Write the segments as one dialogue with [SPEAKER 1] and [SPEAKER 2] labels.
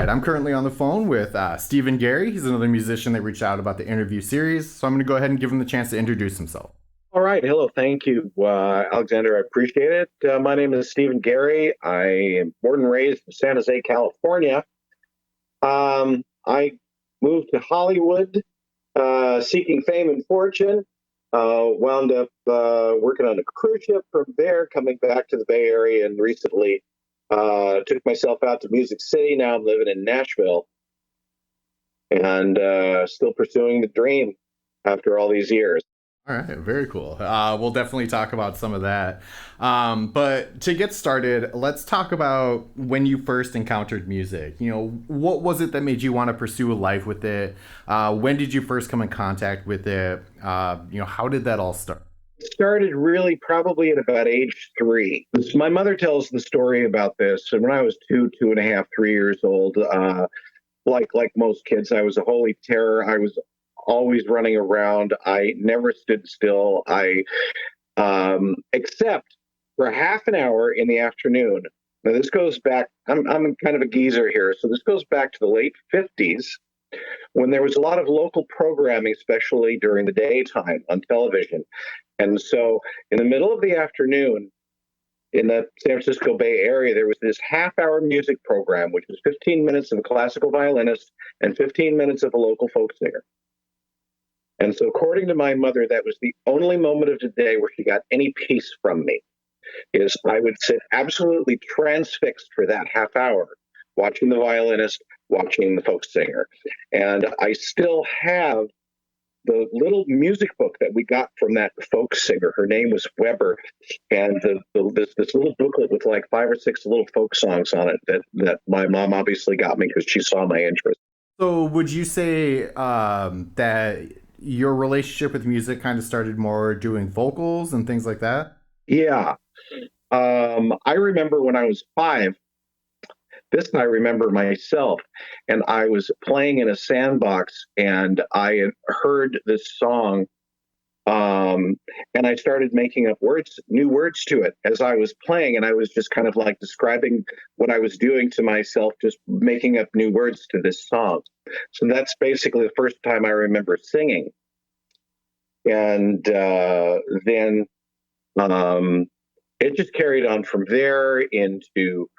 [SPEAKER 1] right, I'm currently on the phone with Stephen Gary. He's another musician that reached out about the interview series. So I'm going to go ahead and give him the chance to introduce himself.
[SPEAKER 2] All right. Hello. Thank you, Alexander. I appreciate it. My name is Stephen Gary. I am born and raised in San Jose, California. I moved to Hollywood seeking fame and fortune. Wound up working on a cruise ship from there, coming back to the Bay Area, and recently took myself out to Music City. Now I'm living in Nashville and still pursuing the dream after all these years.
[SPEAKER 1] All right, very cool. We'll definitely talk about some of that. But to get started, let's talk about when you first encountered music. What was it that made you want to pursue a life with it? When did you first come in contact with it? How did that all start?
[SPEAKER 2] It started really probably at about age 3. My mother tells the story about this. And when I was 2.5, 3 years old, like most kids, I was a holy terror. I was always running around. I never stood still. Except for half an hour in the afternoon. Now this goes back. I'm kind of a geezer here, so this goes back to the late 50s when there was a lot of local programming, especially during the daytime on television. And so, in the middle of the afternoon, in the San Francisco Bay Area, there was this half-hour music program, which was 15 minutes of a classical violinist and 15 minutes of a local folk singer. And so, according to my mother, that was the only moment of the day where she got any peace from me. Is I would sit absolutely transfixed for that half hour, watching the violinist, watching the folk singer. And I still have the little music book that we got from that folk singer. Her name was Weber, and this little booklet with like 5 or 6 little folk songs on it that my mom obviously got me because she saw my interest.
[SPEAKER 1] So, would you say that your relationship with music kind of started more doing vocals and things like that?
[SPEAKER 2] Yeah. I remember when I was 5, this I remember myself, and I was playing in a sandbox, and I had heard this song, and I started making up new words to it as I was playing, and I was just kind of like describing what I was doing to myself, just making up new words to this song. So that's basically the first time I remember singing, and then it just carried on from there into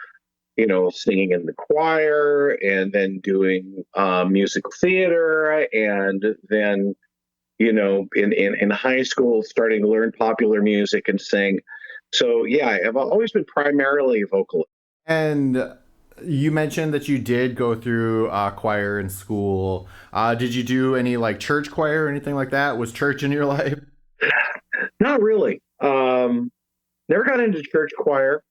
[SPEAKER 2] singing in the choir, and then doing musical theater, and then in high school starting to learn popular music and sing. So yeah, I've always been primarily a vocalist.
[SPEAKER 1] And you mentioned that you did go through choir in school. Did you do any like church choir or anything like that? Was church in your life?
[SPEAKER 2] Not really. Never got into church choir.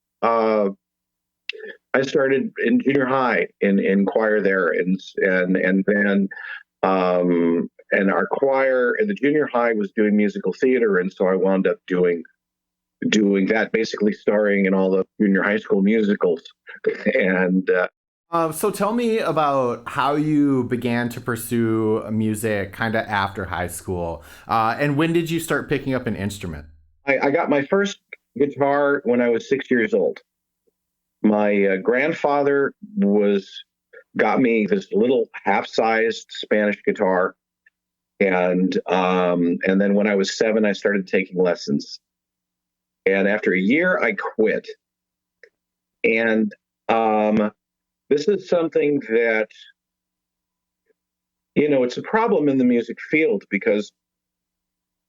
[SPEAKER 2] I started in junior high in choir there, and then and our choir in the junior high was doing musical theater, and so I wound up doing that, basically starring in all the junior high school musicals. And
[SPEAKER 1] So tell me about how you began to pursue music kind of after high school. And when did you start picking up an instrument?
[SPEAKER 2] I got my first guitar when I was 6 years old. My grandfather was got me this little half-sized Spanish guitar, and then when I was 7, I started taking lessons. And after a year, I quit. And this is something that it's a problem in the music field because,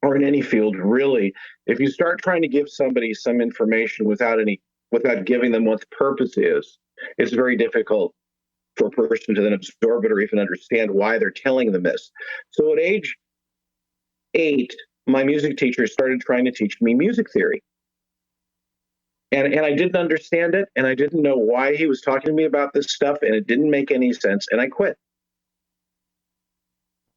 [SPEAKER 2] or in any field really, if you start trying to give somebody some information without giving them what the purpose is, it's very difficult for a person to then absorb it or even understand why they're telling them this. So at age 8, my music teacher started trying to teach me music theory. And I didn't understand it, and I didn't know why he was talking to me about this stuff, and it didn't make any sense, and I quit.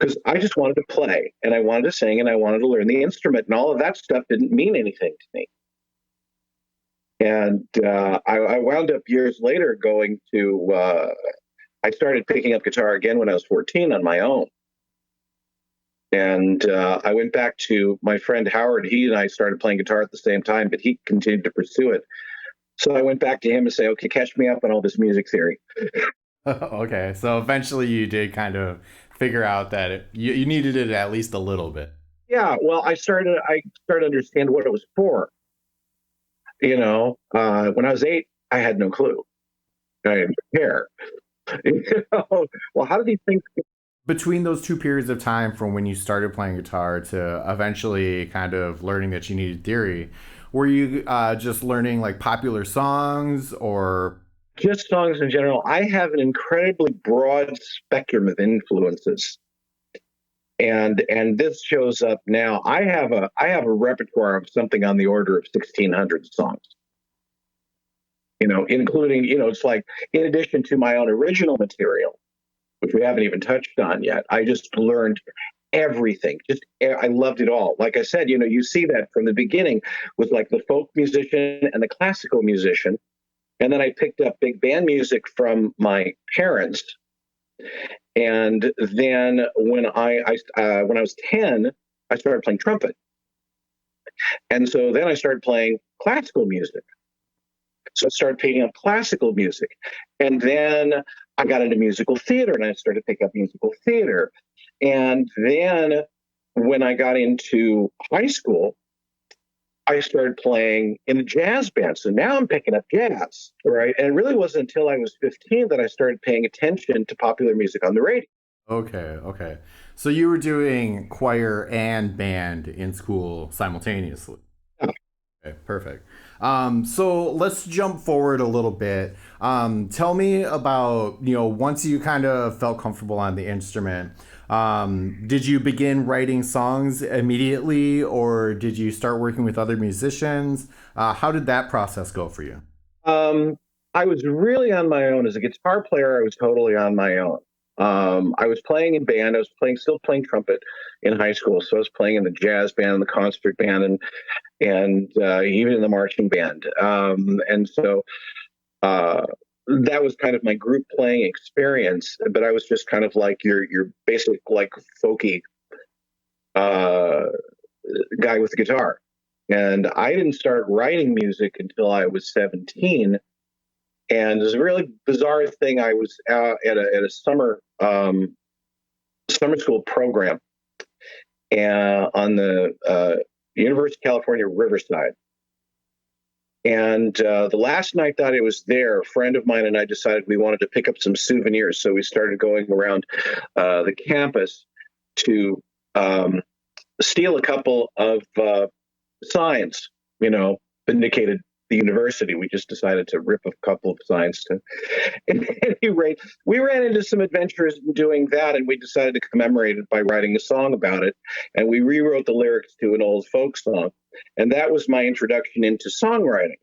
[SPEAKER 2] Because I just wanted to play, and I wanted to sing, and I wanted to learn the instrument, and all of that stuff didn't mean anything to me. And I wound up years later I started picking up guitar again when I was 14 on my own. And I went back to my friend Howard. He and I started playing guitar at the same time, but he continued to pursue it. So I went back to him and say, okay, catch me up on all this music theory.
[SPEAKER 1] Okay, so eventually you did kind of figure out that you needed it at least a little bit.
[SPEAKER 2] Yeah, well, I started to understand what it was for. When I was 8, I had no clue. I didn't care. Well, how did he think?
[SPEAKER 1] Between those two periods of time from when you started playing guitar to eventually kind of learning that you needed theory, were you just learning like popular songs or
[SPEAKER 2] Just songs in general. I have an incredibly broad spectrum of influences, and this shows up now. I have a repertoire of something on the order of 1,600 songs. Including, it's like, in addition to my own original material, which we haven't even touched on yet. I just learned everything. I loved it all. Like I said, you see that from the beginning with like the folk musician and the classical musician, and then I picked up big band music from my parents. And then when I was 10, I started playing trumpet, and so then I started playing classical music. So I started picking up classical music. And then I got into musical theater and I started picking up musical theater. And then when I got into high school, I started playing in a jazz band. So now I'm picking up jazz, right? And it really wasn't until I was 15 that I started paying attention to popular music on the radio.
[SPEAKER 1] okay, okay. So you were doing choir and band in school simultaneously. Okay, perfect. So let's jump forward a little bit. Tell me about, once you kind of felt comfortable on the instrument, did you begin writing songs immediately or did you start working with other musicians? How did that process go for you?
[SPEAKER 2] Um, I was really on my own. As a guitar player, I was totally on my own. I was playing in band. I was still playing trumpet in high school. So I was playing in the jazz band, and the concert band, and even in the marching band. And so uh, that was kind of my group playing experience. But I was just kind of like your basic like folky uh, guy with the guitar. And I didn't start writing music until I was 17. And it was a really bizarre thing. I was at a summer school program on the University of California, Riverside. And the last night that I was there, a friend of mine and I decided we wanted to pick up some souvenirs. So we started going around the campus to steal a couple of signs, indicated the university. We just decided to rip a couple of signs to. At any rate, we ran into some adventures in doing that, and we decided to commemorate it by writing a song about it. And we rewrote the lyrics to an old folk song. And that was my introduction into songwriting.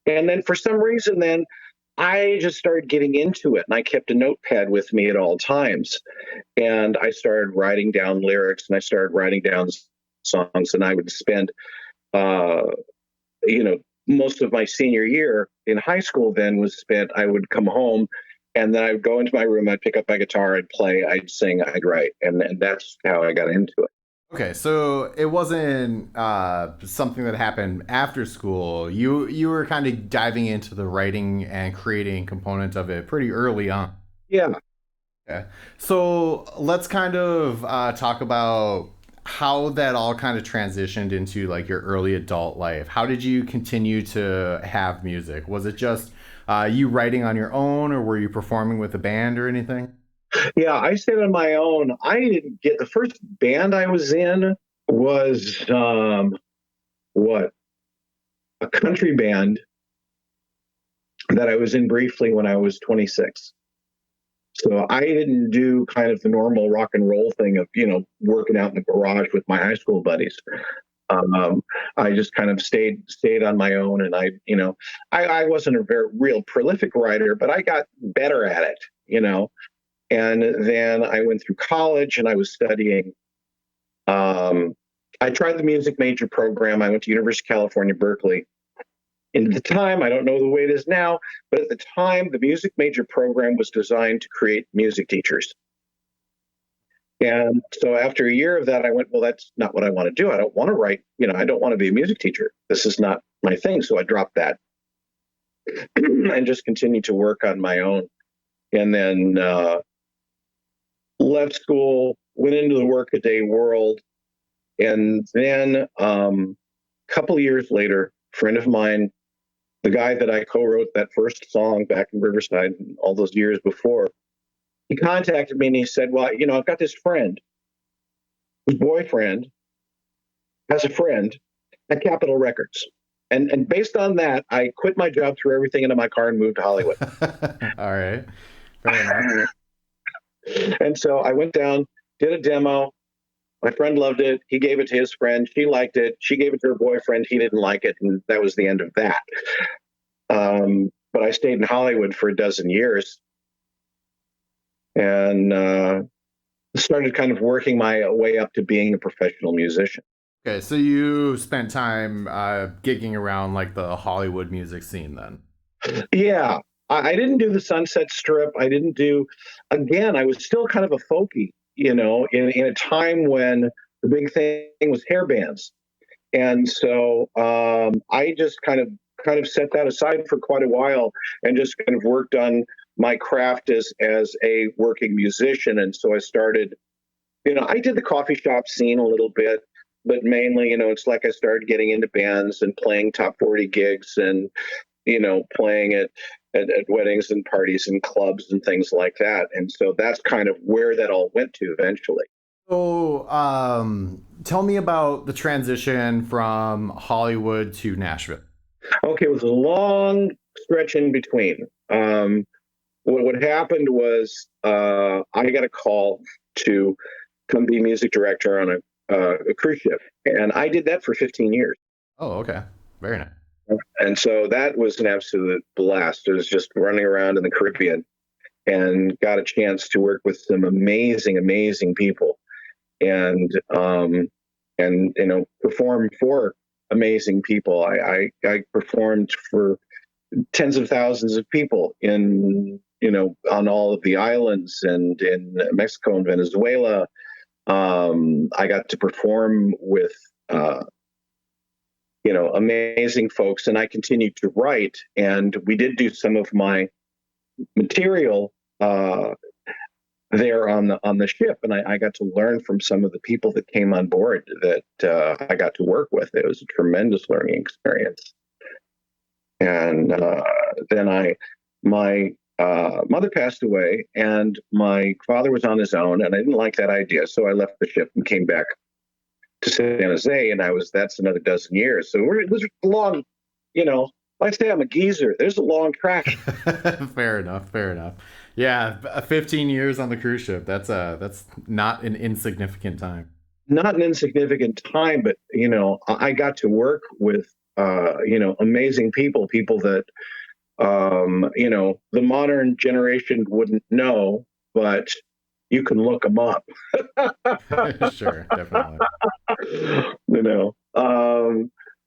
[SPEAKER 2] And then for some reason, then I just started getting into it, and I kept a notepad with me at all times. And I started writing down lyrics, and I started writing down songs, and I would spend, uh, most of my senior year in high school then was spent. I would come home, and then I would go into my room, I'd pick up my guitar, I'd play, I'd sing, I'd write. And that's how I got into it.
[SPEAKER 1] Okay, so it wasn't something that happened after school. You were kind of diving into the writing and creating components of it pretty early on.
[SPEAKER 2] Yeah.
[SPEAKER 1] Okay. So let's kind of talk about how that all kind of transitioned into like your early adult life. How did you continue to have music? Was it just you writing on your own, or were you performing with a band or anything?
[SPEAKER 2] Yeah, I stayed on my own. I didn't get the first band I was in was what a country band that I was in briefly when I was 26. So I didn't do kind of the normal rock and roll thing of working out in the garage with my high school buddies. I just kind of stayed on my own, and I wasn't a very real prolific writer, but I got better at it. And then I went through college and I was studying. I tried the music major program. I went to University of California, Berkeley. And at the time, I don't know the way it is now, but at the time, the music major program was designed to create music teachers. And so after a year of that, I went, well, that's not what I want to do. I don't want to write, I don't want to be a music teacher. This is not my thing. So I dropped that and just continued to work on my own. and then left school, went into the workaday world, and then a couple of years later, a friend of mine, the guy that I co-wrote that first song back in Riverside all those years before, he contacted me and he said, "Well, I've got this friend whose boyfriend has a friend at Capitol Records." And based on that, I quit my job, threw everything into my car, and moved to Hollywood.
[SPEAKER 1] All right. Fair enough.
[SPEAKER 2] And so I went down, did a demo. My friend loved it. He gave it to his friend. She liked it. She gave it to her boyfriend. He didn't like it. And that was the end of that. But I stayed in Hollywood for a dozen years and started kind of working my way up to being a professional musician.
[SPEAKER 1] Okay, so you spent time gigging around like the Hollywood music scene then.
[SPEAKER 2] Yeah. I didn't do the Sunset Strip. I didn't do, again, I was still kind of a folkie, in a time when the big thing was hair bands. And so I just kind of set that aside for quite a while and just kind of worked on my craft as a working musician. And so I started, I did the coffee shop scene a little bit, but mainly, it's like I started getting into bands and playing top 40 gigs and, playing at weddings and parties and clubs and things like that. And so that's kind of where that all went to eventually.
[SPEAKER 1] So, tell me about the transition from Hollywood to Nashville.
[SPEAKER 2] Okay, it was a long stretch in between. What happened was I got a call to come be music director on a cruise ship, and I did that for 15 years.
[SPEAKER 1] Oh, okay. Very nice.
[SPEAKER 2] And so that was an absolute blast. It was just running around in the Caribbean and got a chance to work with some amazing, amazing people and perform for amazing people. I performed for tens of thousands of people on all of the islands and in Mexico and Venezuela. I got to perform with amazing folks, and I continued to write. And we did do some of my material there on the ship, and I got to learn from some of the people that came on board that I got to work with. It was a tremendous learning experience. And then my mother passed away, and my father was on his own, and I didn't like that idea, so I left the ship and came back to San Jose, and that's another dozen years. So it was long, I say I'm a geezer. There's a long track.
[SPEAKER 1] Fair enough. Fair enough. Yeah, 15 years on the cruise ship. That's not an insignificant time.
[SPEAKER 2] Not an insignificant time, but I got to work with amazing people that the modern generation wouldn't know, but you can look them up.
[SPEAKER 1] Sure, definitely.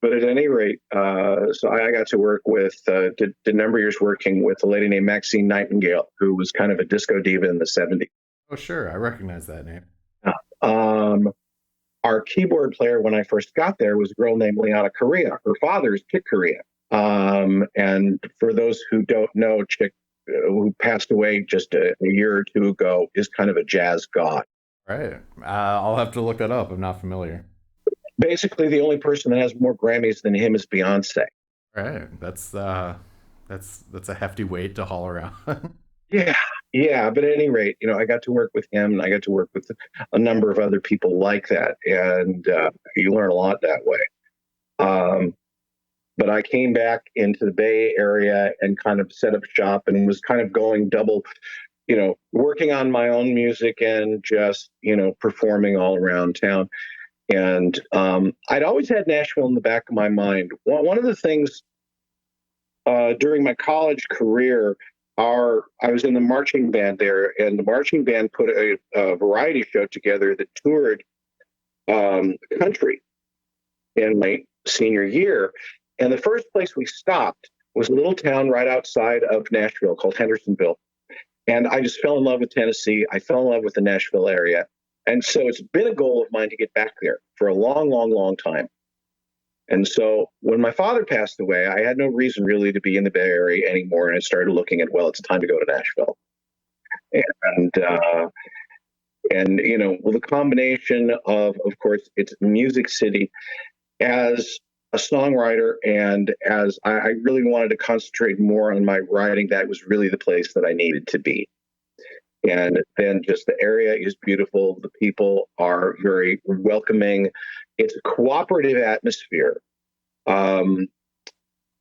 [SPEAKER 2] But at any rate, so I got to work with, did a number of years working with a lady named Maxine Nightingale, who was kind of a disco diva in the 70s.
[SPEAKER 1] Oh, sure. I recognize that name.
[SPEAKER 2] Our keyboard player when I first got there was a girl named Liana Correa. Her father is Chick Corea. And for those who don't know, Chick, who passed away just a year or two ago, is kind of a jazz god.
[SPEAKER 1] Right. I'll have to look that up. I'm not familiar.
[SPEAKER 2] Basically, the only person that has more Grammys than him is Beyonce.
[SPEAKER 1] Right. That's a hefty weight to haul around.
[SPEAKER 2] Yeah. But at any rate, I got to work with him, and I got to work with a number of other people like that, and you learn a lot that way. But I came back into the Bay Area and kind of set up shop and was kind of going double, working on my own music and just, performing all around town. And I'd always had Nashville in the back of my mind. One of the things during my college career, I was in the marching band there, and the marching band put a variety show together that toured the country in my senior year. And the first place we stopped was a little town right outside of Nashville called Hendersonville. And I just fell in love with Tennessee. I fell in love with the Nashville area. And so it's been a goal of mine to get back there for a long, long, long time. And so when my father passed away, I had no reason really to be in the Bay Area anymore. And I started looking at, well, it's time to go to Nashville. and well, the combination of course, it's Music City as a songwriter, and as I really wanted to concentrate more on my writing. That was really the place that I needed to be. And then just the area is beautiful. The people are very welcoming. It's a cooperative atmosphere. Um,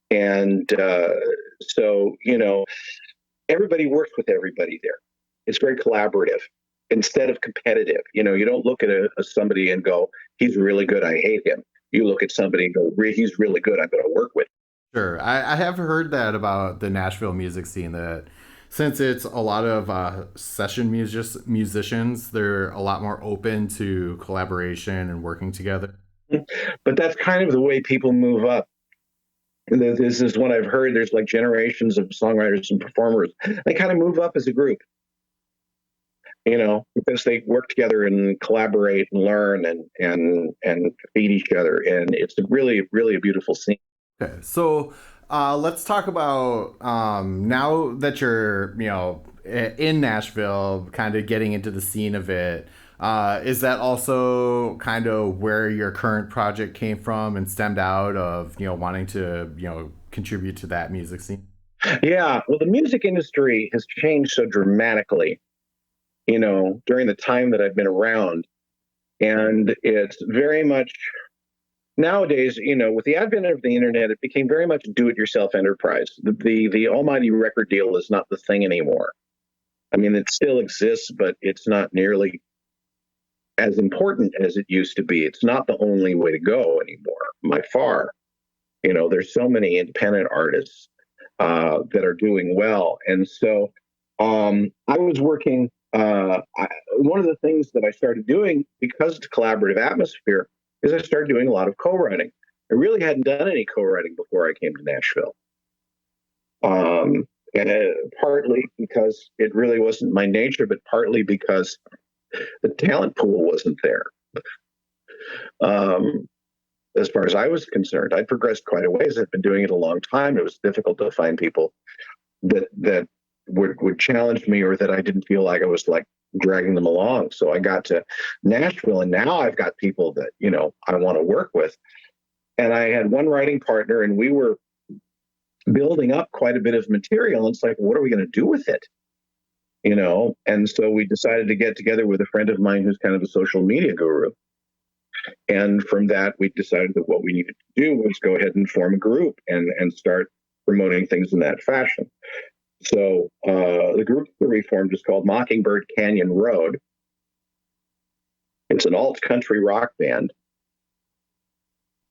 [SPEAKER 2] and so, everybody works with everybody there. It's very collaborative instead of competitive. You don't look at somebody and go, he's really good, I hate him. You look at somebody and go, he's really good, I'm going to work with.
[SPEAKER 1] Sure. I have heard that about the Nashville music scene, that since it's a lot of musicians, they're a lot more open to collaboration and working together.
[SPEAKER 2] But that's kind of the way people move up. This is what I've heard. There's like generations of songwriters and performers. They kind of move up as a group, because they work together and collaborate and learn and feed each other. And it's really, really a beautiful scene.
[SPEAKER 1] Okay, so let's talk about now that you're, in Nashville, kind of getting into the scene of it. Is that also kind of where your current project came from and stemmed out of, wanting to, contribute to that music scene?
[SPEAKER 2] Yeah, well, the music industry has changed so dramatically, during the time that I've been around. And it's very much nowadays, with the advent of the internet, it became very much a do-it-yourself enterprise. The almighty record deal is not the thing anymore. I mean, it still exists, but it's not nearly as important as it used to be. It's not the only way to go anymore, by far. There's so many independent artists that are doing well. And so I was working, one of the things that I started doing because it's a collaborative atmosphere is I started doing a lot of co-writing. I really hadn't done any co-writing before I came to Nashville. And partly because it really wasn't my nature, but partly because the talent pool wasn't there. As far as I was concerned, I'd progressed quite a ways. I'd been doing it a long time. It was difficult to find people that would challenge me, or that I didn't feel like I was like dragging them along. So I got to Nashville, and now I've got people that, I want to work with. And I had one writing partner, and we were building up quite a bit of material. And it's like, what are we going to do with it? And so we decided to get together with a friend of mine who's kind of a social media guru. And from that, we decided that what we needed to do was go ahead and form a group and start promoting things in that fashion. So the group that we formed is called Mockingbird Canyon Road. It's an alt country rock band.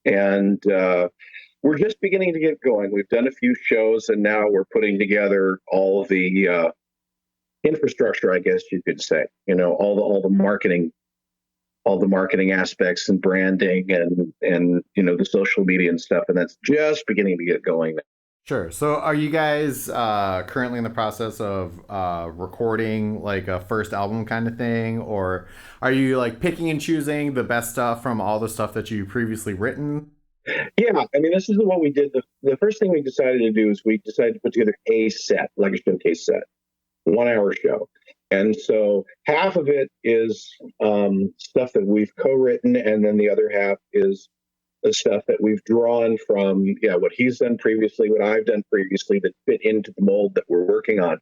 [SPEAKER 2] And we're just beginning to get going. We've done a few shows, and now we're putting together all of the infrastructure, I guess you could say, all the marketing aspects and branding and the social media and stuff. And that's just beginning to get going now.
[SPEAKER 1] Sure. So are you guys currently in the process of recording like a first album kind of thing? Or are you like picking and choosing the best stuff from all the stuff that you previously written?
[SPEAKER 2] Yeah, I mean, this is what we did. The first thing we decided to do is we decided to put together a set, like a showcase set, 1 hour show. And so half of it is stuff that we've co-written, and then the other half is the stuff that we've drawn from, what he's done previously, what I've done previously, that fit into the mold that we're working on.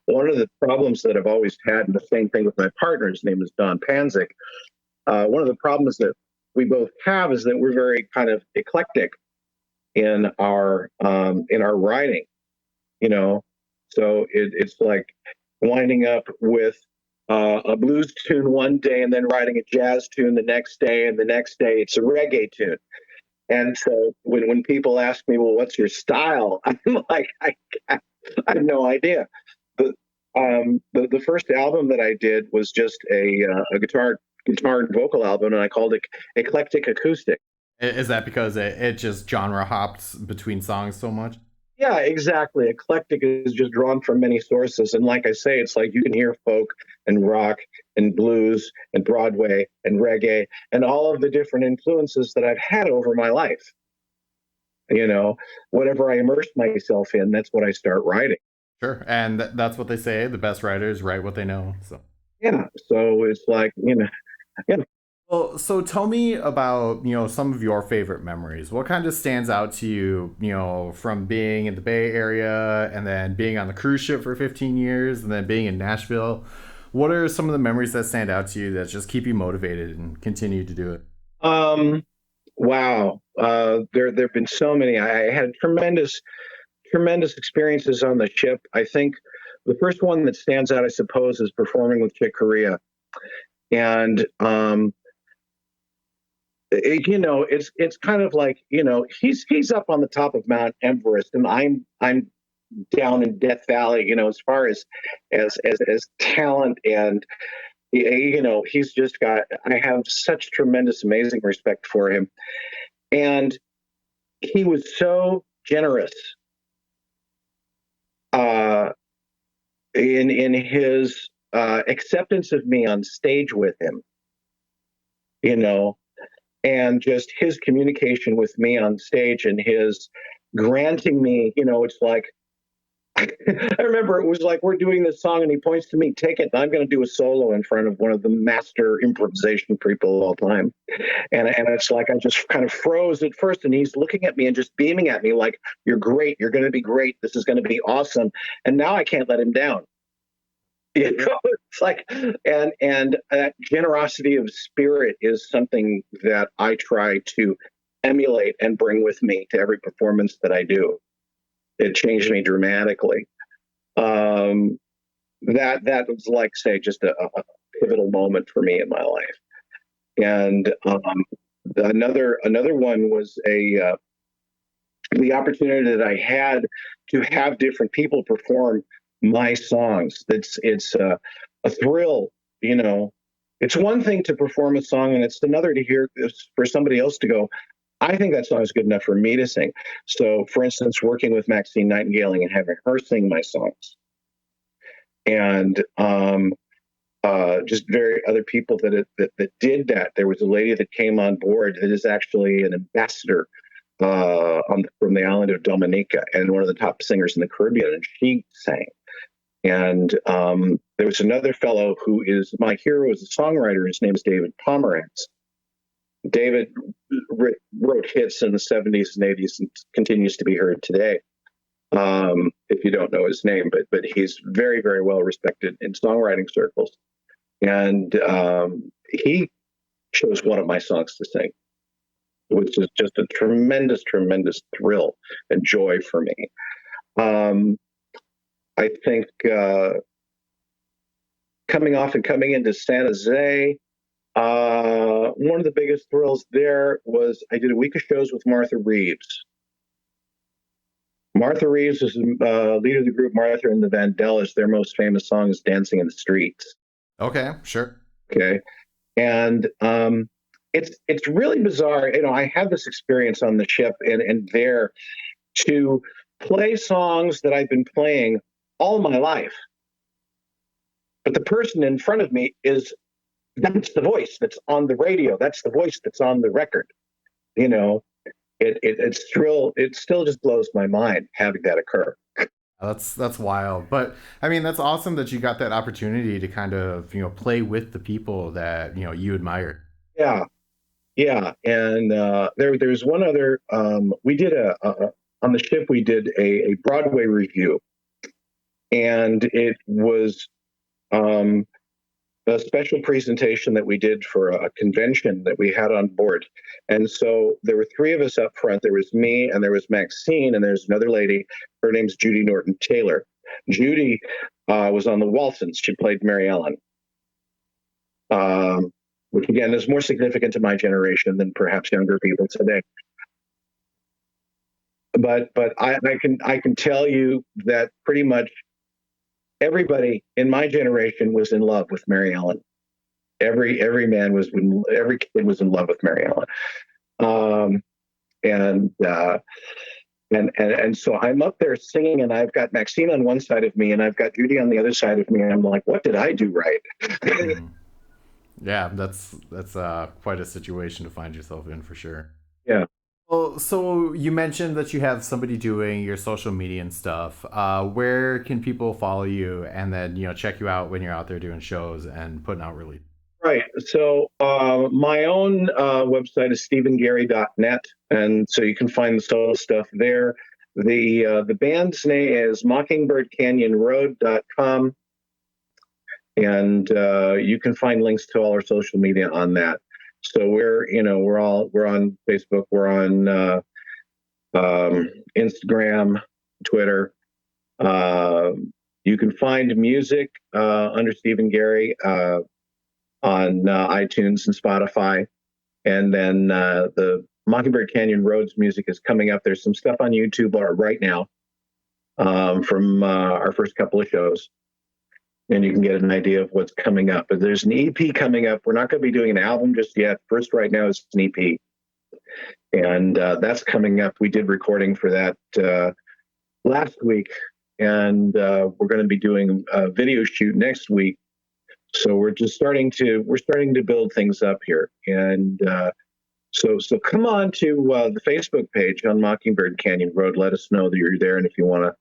[SPEAKER 2] One of the problems that I've always had, and the same thing with my partner, his name is Don Panzik, one of the problems that we both have is that we're very kind of eclectic in our writing, so it's like winding up with a blues tune one day and then writing a jazz tune the next day, and the next day it's a reggae tune. And so when people ask me, well, what's your style? I'm like, I have no idea. But the first album that I did was just a guitar and vocal album, and I called it Eclectic Acoustic.
[SPEAKER 1] Is that because it just genre hops between songs so much?
[SPEAKER 2] Yeah, exactly. Eclectic is just drawn from many sources. And like I say, it's like you can hear folk and rock and blues and Broadway and reggae and all of the different influences that I've had over my life. Whatever I immerse myself in, that's what I start writing.
[SPEAKER 1] Sure. And that's what they say. The best writers write what they know. So.
[SPEAKER 2] Yeah. So it's like, yeah.
[SPEAKER 1] Well, so tell me about, some of your favorite memories. What kind of stands out to you, from being in the Bay Area and then being on the cruise ship for 15 years and then being in Nashville? What are some of the memories that stand out to you that just keep you motivated and continue to do it?
[SPEAKER 2] Um, wow. There've been so many. I had tremendous experiences on the ship. I think the first one that stands out, I suppose, is performing with Chick Corea. And it's kind of like, he's up on the top of Mount Everest, and I'm down in Death Valley. As far as talent, and he's just got. I have such tremendous, amazing respect for him, and he was so generous uh, in his acceptance of me on stage with him. You know, and just his communication with me on stage and his granting me, it's like I remember it was like we're doing this song and he points to me, take it, and I'm going to do a solo in front of one of the master improvisation people of all time. And it's like I just kind of froze at first, and he's looking at me and just beaming at me like, "You're great. You're going to be great. This is going to be awesome." And now I can't let him down. It's like, and that generosity of spirit is something that I try to emulate and bring with me to every performance that I do. It changed me dramatically. Um, that was like, say, just a pivotal moment for me in my life. And another one was the opportunity that I had to have different people perform my songs. It's a thrill, you know. It's one thing to perform a song, and it's another to hear for somebody else to go, I think that song is good enough for me to sing. So, for instance, working with Maxine Nightingale and having her sing my songs, and just very other people that did that. There was a lady that came on board that is actually an ambassador from the island of Dominica and one of the top singers in the Caribbean, and she sang. And there was another fellow who is my hero as a songwriter. His name is David Pomerantz. David wrote hits in the 70s and 80s and continues to be heard today. If you don't know his name, but he's very, very well respected in songwriting circles. And he chose one of my songs to sing, which is just a tremendous, tremendous thrill and joy for me. I think coming off and coming into San Jose, one of the biggest thrills there was I did a week of shows with Martha Reeves. Martha Reeves is leader of the group Martha and the Vandellas. Their most famous song is Dancing in the Streets.
[SPEAKER 1] Okay, sure.
[SPEAKER 2] Okay. And it's really bizarre. I had this experience on the ship and there to play songs that I've been playing all my life. But the person in front of me that's the voice that's on the radio. That's the voice that's on the record. It still just blows my mind having that occur.
[SPEAKER 1] That's wild. But I mean, that's awesome that you got that opportunity to kind of, play with the people that, you admire.
[SPEAKER 2] Yeah. Yeah. And there's one other, we did on the ship, we did a Broadway review, and it was a special presentation that we did for a convention that we had on board. And so there were three of us up front. There was me, and there was Maxine, and there's another lady. Her name's Judy Norton Taylor. Judy was on the Waltons. She played Mary Ellen, which again is more significant to my generation than perhaps younger people today. But I can tell you that pretty much everybody in my generation was in love with Mary Ellen. Every man was every kid was in love with Mary Ellen. And so I'm up there singing, and I've got Maxine on one side of me, and I've got Judy on the other side of me, and I'm like, what did I do right?
[SPEAKER 1] Yeah, that's quite a situation to find yourself in for sure.
[SPEAKER 2] Yeah.
[SPEAKER 1] Well, so you mentioned that you have somebody doing your social media and stuff. Where can people follow you and then check you out when you're out there doing shows and putting out really?
[SPEAKER 2] Right. So my own website is stephengary.net, and so you can find the solo stuff there. The band's name is mockingbirdcanyonroad.com, and you can find links to all our social media on that. So we're on Facebook, we're on Instagram, Twitter. Uh, you can find music under Stephen Gary on iTunes and Spotify. And then the Mockingbird Canyon Roads music is coming up. There's some stuff on YouTube right now from our first couple of shows. And you can get an idea of what's coming up. But there's an EP coming up. We're not going to be doing an album just yet. First, right now, is an EP. And that's coming up. We did recording for that last week. And we're going to be doing a video shoot next week. So we're starting to build things up here. And so come on to the Facebook page on Mockingbird Canyon Road. Let us know that you're there. And if you want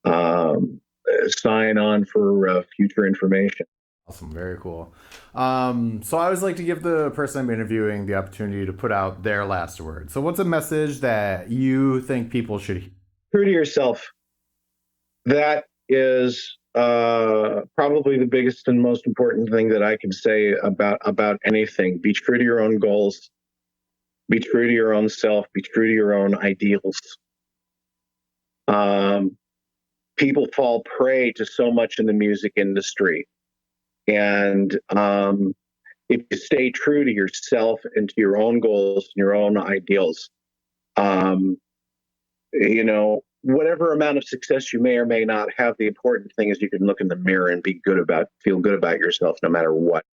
[SPEAKER 2] to sign on for future information.
[SPEAKER 1] Awesome, very cool. So I always like to give the person I'm interviewing the opportunity to put out their last word. So what's a message that you think people should hear?
[SPEAKER 2] True to yourself. That is probably the biggest and most important thing that I can say about anything. Be true to your own goals. Be true to your own self. Be true to your own ideals. People fall prey to so much in the music industry. And if you stay true to yourself and to your own goals and your own ideals, whatever amount of success you may or may not have, the important thing is you can look in the mirror and feel good about yourself no matter what.